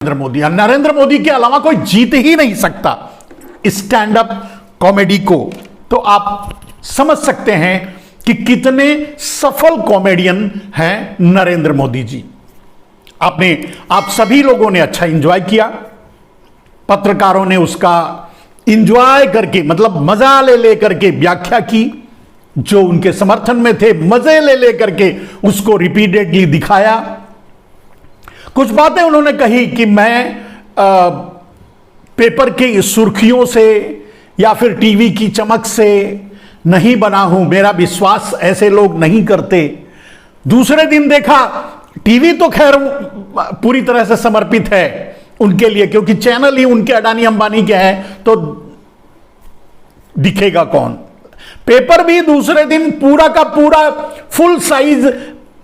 नरेंद्र मोदी के अलावा कोई जीत ही नहीं सकता स्टैंड अप कॉमेडी को। तो आप समझ सकते हैं कि कितने सफल कॉमेडियन हैं नरेंद्र मोदी जी। आप सभी लोगों ने अच्छा एंजॉय किया, पत्रकारों ने उसका एंजॉय करके मतलब मजा ले करके व्याख्या की, जो उनके समर्थन में थे मजे ले करके उसको रिपीटेडली दिखाया। कुछ बातें उन्होंने कही कि मैं पेपर की सुर्खियों से या फिर टीवी की चमक से नहीं बना हूं, मेरा विश्वास ऐसे लोग नहीं करते। दूसरे दिन देखा टीवी तो खैर पूरी तरह से समर्पित है उनके लिए, क्योंकि चैनल ही उनके अडानी अंबानी के हैं, तो दिखेगा कौन। पेपर भी दूसरे दिन पूरा का पूरा फुल साइज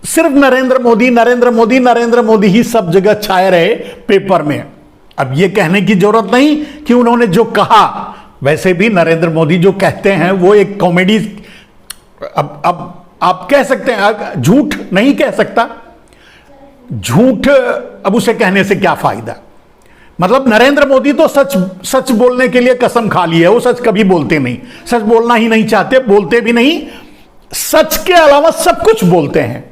सिर्फ नरेंद्र मोदी नरेंद्र मोदी नरेंद्र मोदी ही सब जगह छाए रहे पेपर में। अब यह कहने की जरूरत नहीं कि उन्होंने जो कहा, वैसे भी नरेंद्र मोदी जो कहते हैं वो एक कॉमेडी। अब आप कह सकते हैं, झूठ नहीं कह सकता, झूठ अब उसे कहने से क्या फायदा। मतलब नरेंद्र मोदी तो सच बोलने के लिए कसम खा ली है, वो सच कभी बोलते नहीं, सच बोलना ही नहीं चाहते, बोलते भी नहीं। सच के अलावा सब कुछ बोलते हैं।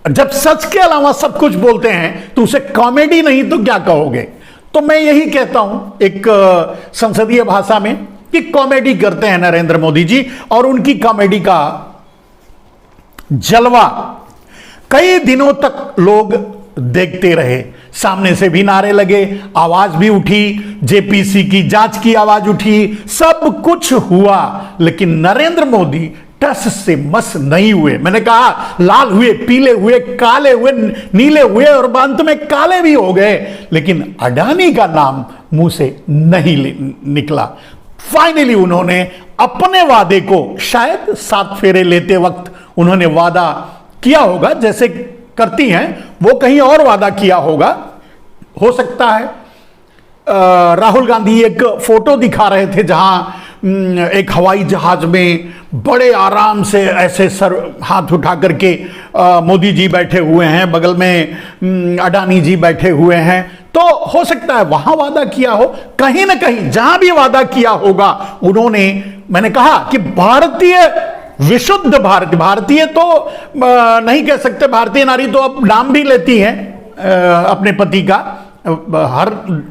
जब सच के अलावा सब कुछ बोलते हैं तो उसे कॉमेडी नहीं तो क्या कहोगे। तो मैं यही कहता हूं एक संसदीय भाषा में कि कॉमेडी करते हैं नरेंद्र मोदी जी, और उनकी कॉमेडी का जलवा कई दिनों तक लोग देखते रहे। सामने से भी नारे लगे, आवाज भी उठी, जेपीसी की जांच की आवाज उठी, सब कुछ हुआ, लेकिन नरेंद्र मोदी टस से मस नहीं हुए। मैंने कहा लाल हुए, पीले हुए, काले हुए, नीले हुए और अंत में काले भी हो गए, लेकिन अडानी का नाम मुंह से नहीं निकला। फाइनली उन्होंने अपने वादे को, शायद 7 फेरे लेते वक्त उन्होंने वादा किया होगा, जैसे करती हैं वो कहीं और वादा किया होगा, हो सकता है। राहुल गांधी एक फोटो दिखा रहे थे जहां एक हवाई जहाज में बड़े आराम से ऐसे सर हाथ उठा करके मोदी जी बैठे हुए हैं, बगल में अडानी जी बैठे हुए हैं। तो हो सकता है वहां वादा किया हो, कहीं ना कहीं जहां भी वादा किया होगा उन्होंने। मैंने कहा कि भारतीय, विशुद्ध भारतीय तो नहीं कह सकते, भारतीय नारी तो अब नाम भी लेती है अपने पति का, हर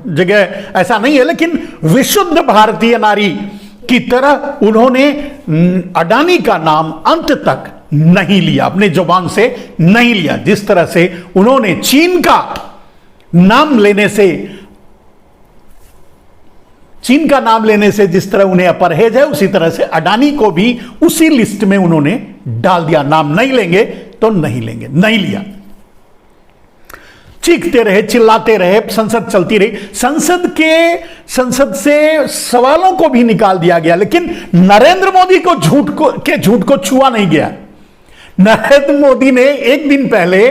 जगह ऐसा नहीं है, लेकिन विशुद्ध भारतीय नारी की तरह उन्होंने अडानी का नाम अंत तक नहीं लिया, अपने जुबान से नहीं लिया। जिस तरह से उन्होंने चीन का नाम लेने से जिस तरह उन्हें अपरहेज है, उसी तरह से अडानी को भी उसी लिस्ट में उन्होंने डाल दिया। नाम नहीं लेंगे तो नहीं लेंगे, नहीं लिया। चीखते रहे, चिल्लाते रहे, संसद चलती रही, संसद से सवालों को भी निकाल दिया गया, लेकिन नरेंद्र मोदी को झूठ को छुआ नहीं गया। नरेंद्र मोदी ने एक दिन पहले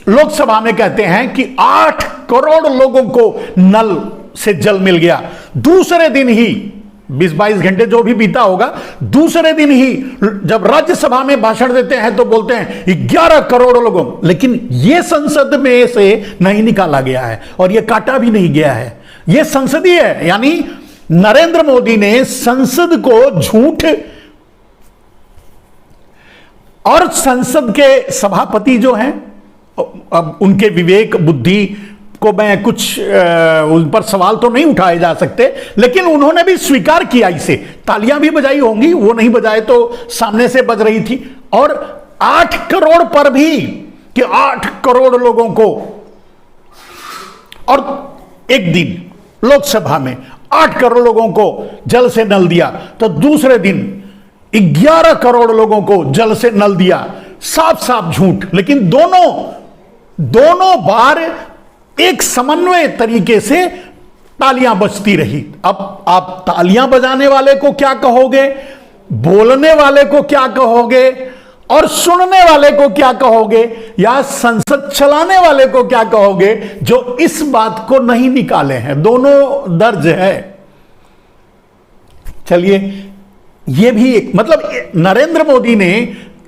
लोकसभा में कहते हैं कि 8 करोड़ लोगों को नल से जल मिल गया। दूसरे दिन ही 20-22 घंटे जो भी बीता होगा, दूसरे दिन ही जब राज्यसभा में भाषण देते हैं तो बोलते हैं 11 करोड़ लोगों, लेकिन यह संसद में से नहीं निकाला गया है और यह काटा भी नहीं गया है। यह संसदीय है, यानी नरेंद्र मोदी ने संसद को झूठ, और संसद के सभापति जो हैं, अब उनके विवेक बुद्धि को मैं कुछ उन पर सवाल तो नहीं उठाए जा सकते, लेकिन उन्होंने भी स्वीकार किया इसे। तालियां भी बजाई होंगी, वो नहीं बजाए तो सामने से बज रही थी। और 8 करोड़ पर भी, कि 8 करोड़ लोगों को, और एक दिन लोकसभा में 8 करोड़ लोगों को जल से नल दिया, तो दूसरे दिन 11 करोड़ लोगों को जल से नल दिया। साफ साफ झूठ, लेकिन दोनों बार एक समन्वय तरीके से तालियां बजती रही। अब आप तालियां बजाने वाले को क्या कहोगे, बोलने वाले को क्या कहोगे, और सुनने वाले को क्या कहोगे, या संसद चलाने वाले को क्या कहोगे, जो इस बात को नहीं निकाले हैं। दोनों दर्ज है। चलिए, यह भी एक मतलब नरेंद्र मोदी ने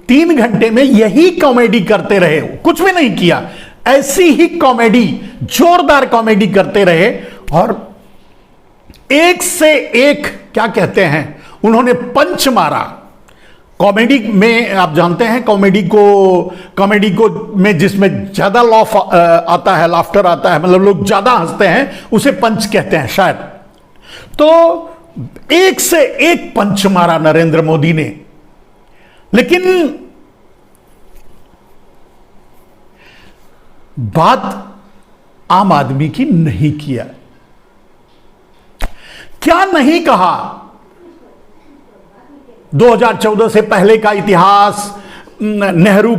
3 घंटे में यही कॉमेडी करते रहे, कुछ भी नहीं किया। ऐसी ही कॉमेडी, जोरदार कॉमेडी करते रहे और एक से एक क्या कहते हैं उन्होंने पंच मारा। कॉमेडी में आप जानते हैं कॉमेडी को में जिसमें ज्यादा लॉफ आता है, लाफ्टर आता है, मतलब लोग ज्यादा हंसते हैं, उसे पंच कहते हैं शायद। तो एक से एक पंच मारा नरेंद्र मोदी ने, लेकिन बात आम आदमी की नहीं किया। क्या नहीं कहा? 2014 से पहले का इतिहास, नेहरू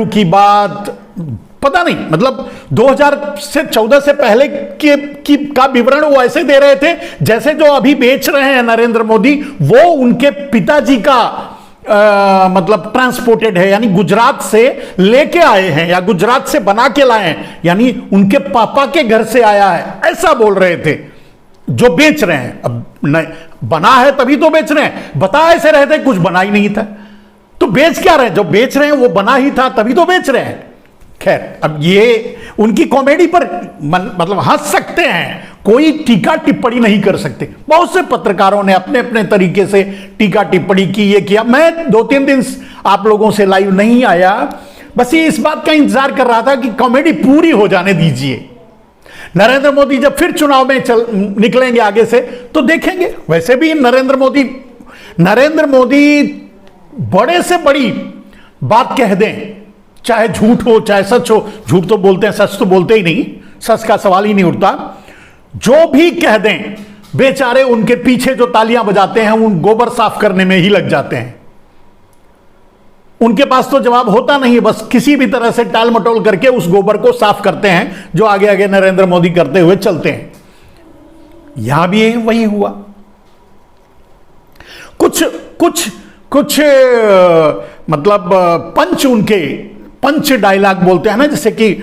की बात, पता नहीं, मतलब 2014 से पहले का विवरण वो ऐसे दे रहे थे जैसे जो अभी बेच रहे हैं नरेंद्र मोदी वो उनके पिताजी का मतलब ट्रांसपोर्टेड है, यानी गुजरात से लेके आए हैं या गुजरात से बना के लाए हैं, यानी उनके पापा के घर से आया है, ऐसा बोल रहे थे जो बेच रहे हैं। अब नहीं बना है तभी तो बेच रहे हैं, बता ऐसे रहे थे कुछ बना ही नहीं था, तो बेच क्या रहे हैं? जो बेच रहे हैं वो बना ही था तभी तो बेच रहे हैं। खैर, अब ये उनकी कॉमेडी पर मतलब हंस सकते हैं, कोई टीका टिप्पणी नहीं कर सकते। बहुत से पत्रकारों ने अपने अपने तरीके से टीका टिप्पणी की, ये किया। मैं 2-3 दिन आप लोगों से लाइव नहीं आया, बस ये इस बात का इंतजार कर रहा था कि कॉमेडी पूरी हो जाने दीजिए। नरेंद्र मोदी जब फिर चुनाव में निकलेंगे आगे से तो देखेंगे। वैसे भी नरेंद्र मोदी बड़े से बड़ी बात कह दें, चाहे झूठ हो चाहे सच हो, झूठ तो बोलते हैं, सच तो बोलते ही नहीं, सच का सवाल ही नहीं उठता। जो भी कह दें, बेचारे उनके पीछे जो तालियां बजाते हैं उन गोबर साफ करने में ही लग जाते हैं। उनके पास तो जवाब होता नहीं है, बस किसी भी तरह से टाल मटोल करके उस गोबर को साफ करते हैं जो आगे आगे नरेंद्र मोदी करते हुए चलते हैं। यहां भी वही हुआ। कुछ मतलब पंच डायलॉग बोलते हैं ना, जैसे कि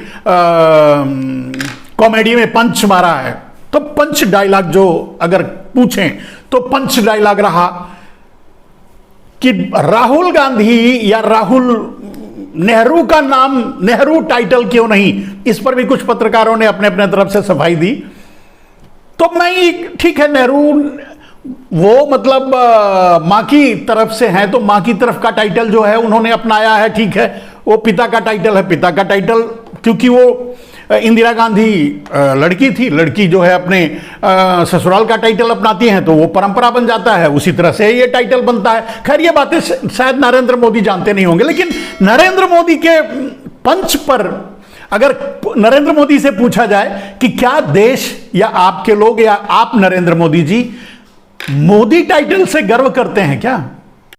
कॉमेडी में पंच मारा है, तो पंच डायलॉग जो अगर पूछें तो पंच डायलॉग रहा कि राहुल गांधी या राहुल नेहरू का नाम, नेहरू टाइटल क्यों नहीं, इस पर भी कुछ पत्रकारों ने अपने अपने तरफ से सफाई दी। तो मैं ठीक है, नेहरू वो मतलब मां की तरफ से है, तो मां की तरफ का टाइटल जो है उन्होंने अपनाया है, ठीक है। वो पिता का टाइटल है, पिता का टाइटल, क्योंकि वो इंदिरा गांधी लड़की थी, लड़की जो है अपने ससुराल का टाइटल अपनाती हैं तो वो परंपरा बन जाता है, उसी तरह से ये टाइटल बनता है। खैर ये बातें शायद नरेंद्र मोदी जानते नहीं होंगे, लेकिन नरेंद्र मोदी के पंच पर अगर नरेंद्र मोदी से पूछा जाए कि क्या देश या आपके लोग या आप नरेंद्र मोदी जी मोदी टाइटल से गर्व करते हैं क्या?